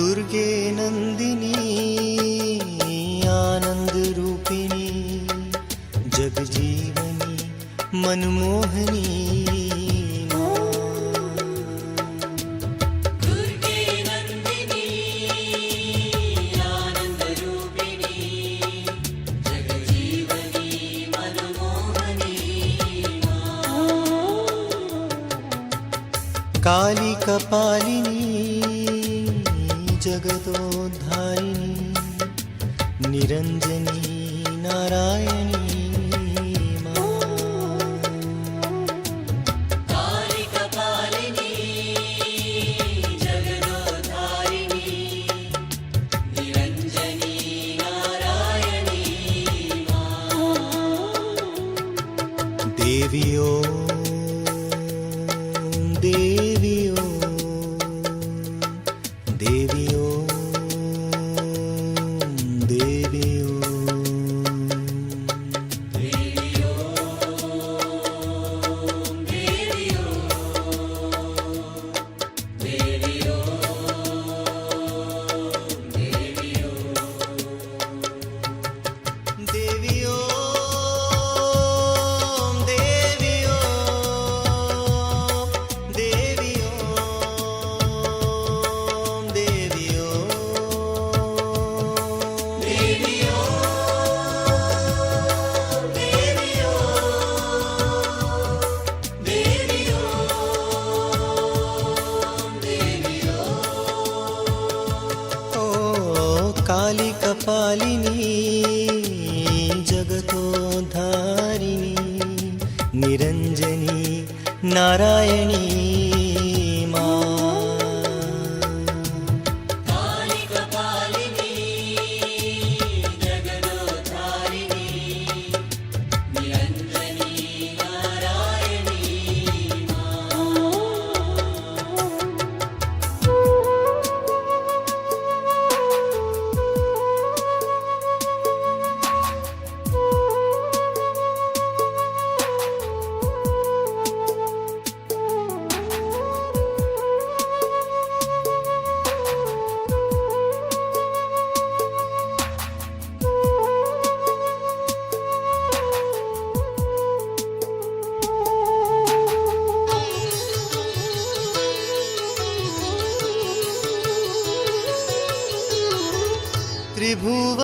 दुर्गे Nandini आनंद रूपिणी जगजीवनी Manmohini काली कपालिनी जगदोद्धारिणी Niranjani Narayani काली कपालिनी जगदोद्धारिणी Niranjani Narayani देवी ओम देवी ओम देवी ओम देवी काली कपालिनी जगतोद्धारिणी Niranjani Narayani काली कपालिनी जगदोद्धारिणी Niranjani Narayani त्रिभुवन